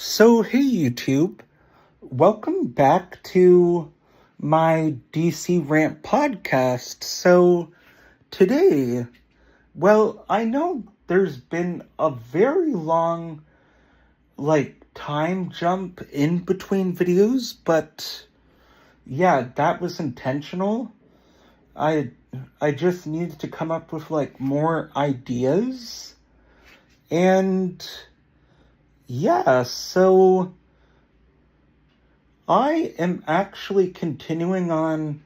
So, hey YouTube, welcome back to my DC Rant podcast. So, today, I know there's been a very long, time jump in between videos, but yeah, that was intentional. I just needed to come up with, more ideas, and yeah, so I am actually continuing on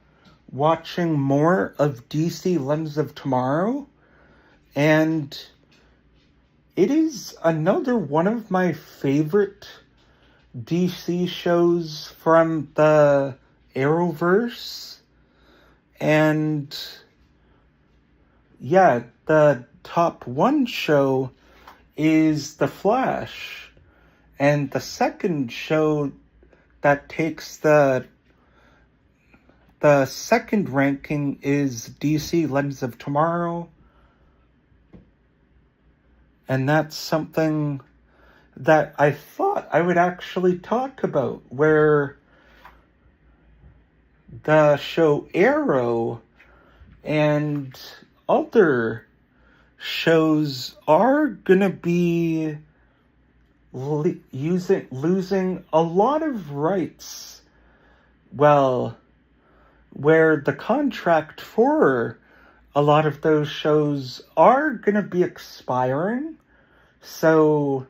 watching more of DC Legends of Tomorrow, and it is another one of my favorite DC shows from the Arrowverse. And yeah, the top one show is The Flash, and the second show that takes the second ranking is DC Legends of Tomorrow. And that's something that I thought I would actually talk about, where the show Arrow and other shows are gonna be losing a lot of rights. Well, where the contract for a lot of those shows are going to be expiring. So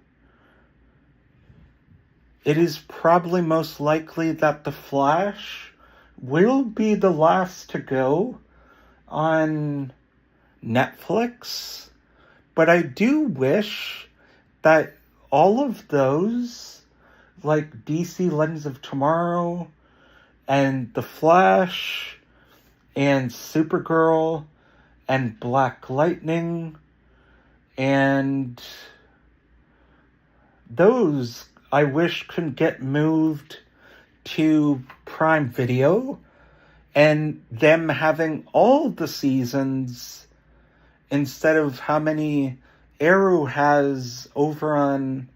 it is probably most likely that The Flash will be the last to go on Netflix. But I do wish that all of those, like DC Legends of Tomorrow and The Flash and Supergirl and Black Lightning, and those I wish could get moved to Prime Video, and them having all the seasons instead of how many Arrow has over on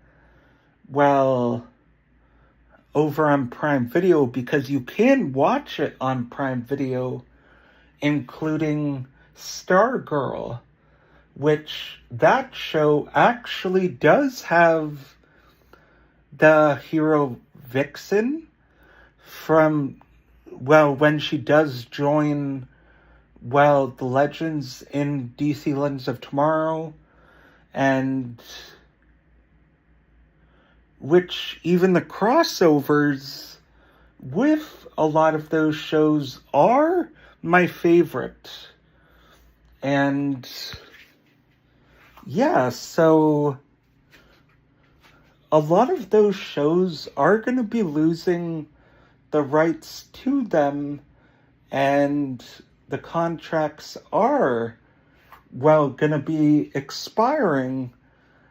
Prime Video, because you can watch it on Prime Video, including Stargirl, which that show actually does have the hero Vixen from, when she does join, the Legends in DC Legends of Tomorrow, and which even the crossovers with a lot of those shows are my favorite. And yeah, so a lot of those shows are going to be losing the rights to them, and the contracts are, going to be expiring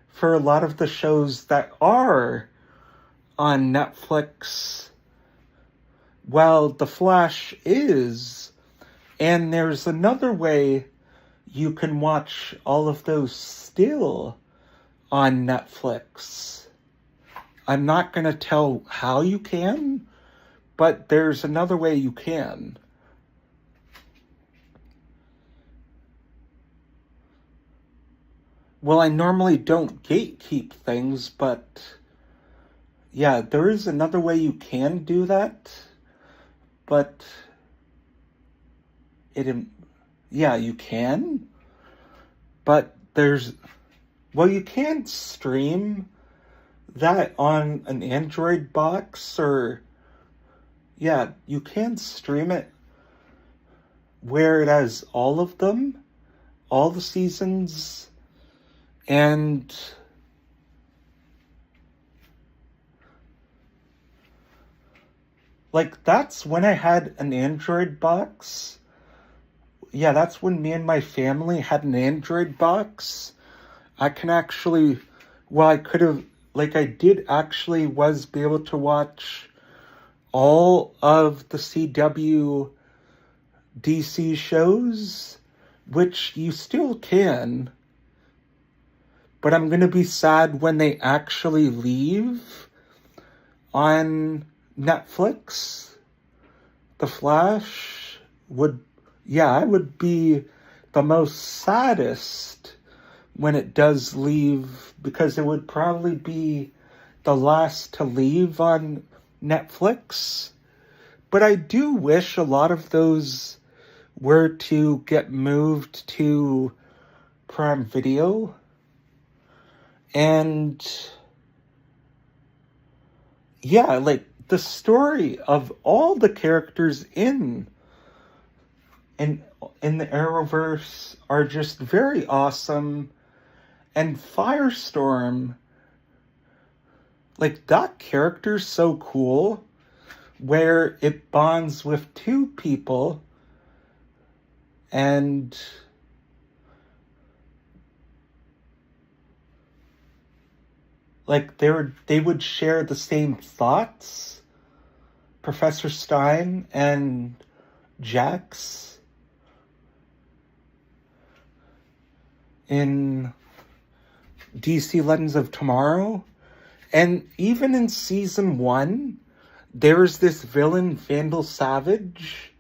for a lot of the shows that are on Netflix. The Flash is, and there's another way you can watch all of those still on Netflix. I'm not going to tell how you can, but there's another way you can. I normally don't gatekeep things, but yeah, there is another way you can do that. But you can. But you can't stream that on an Android box, or you can stream it where it has all of them, all the seasons. And that's when I had an Android box. Yeah, that's when me and my family had an Android box. I can actually, I could have, I did actually was be able to watch all of the CW DC shows, which you still can. But I'm going to be sad when they actually leave on Netflix, The Flash I would be the most saddest when it does leave, because it would probably be the last to leave on Netflix. But I do wish a lot of those were to get moved to Prime Video. And yeah, like the story of all the characters in the Arrowverse are just very awesome. And Firestorm, like that character's so cool, where it bonds with two people and like they would share the same thoughts, Professor Stein and Jax, in DC Legends of Tomorrow. And even in season 1, there's this villain, Vandal Savage.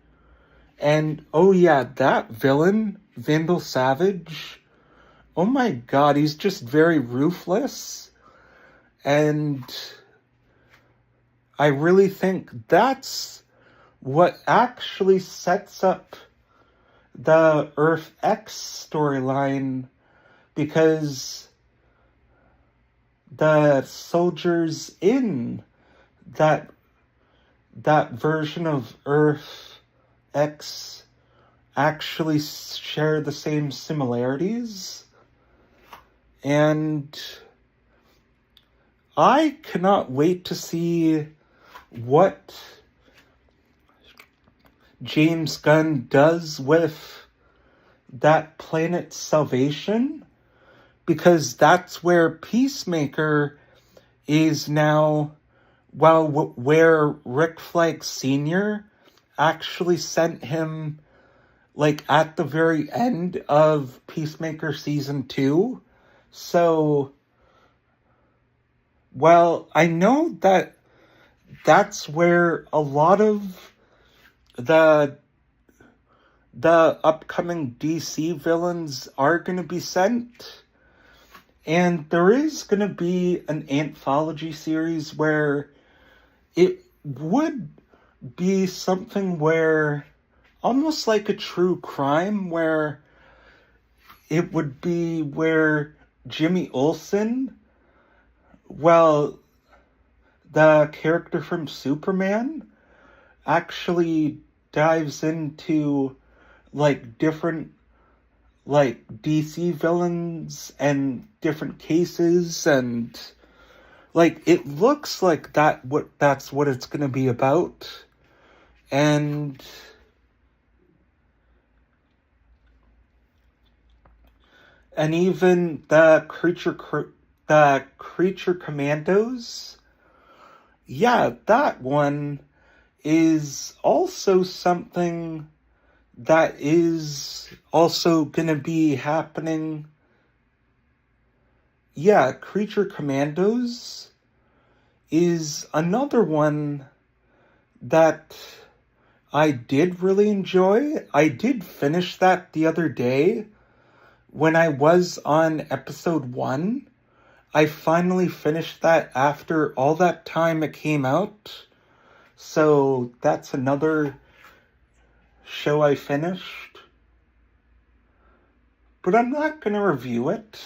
And oh yeah, that villain, Vandal Savage, oh my god, he's just very ruthless. And I really think that's what actually sets up the Earth X storyline, because the soldiers in that version of Earth X actually share the same similarities. And I cannot wait to see what James Gunn does with that Planet Salvation, because that's where Peacemaker is now, where Rick Flag Sr. actually sent him, like, at the very end of Peacemaker Season 2. So, well, I know that that's where a lot of the upcoming DC villains are going to be sent. And there is going to be an anthology series where it would be something where, almost like a true crime, where it would be where Jimmy Olsen, well, the character from Superman, actually dives into, like, different, like, DC villains and different cases, and, like, it looks like that's what it's gonna be about. And even the creature commandos, yeah, that one is also something that is also gonna be happening. Yeah, Creature Commandos is another one that I did really enjoy. I did finish that the other day when I was on episode 1. I finally finished that after all that time it came out. So that's another show I finished. But I'm not going to review it.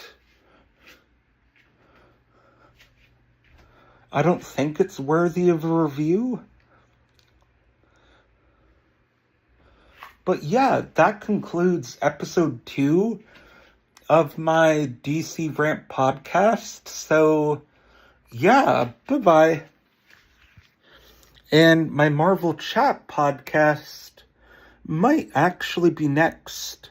I don't think it's worthy of a review. But yeah, that concludes episode 2 of my DC Rant podcast. So yeah, bye-bye. And my Marvel Chat podcast might actually be next.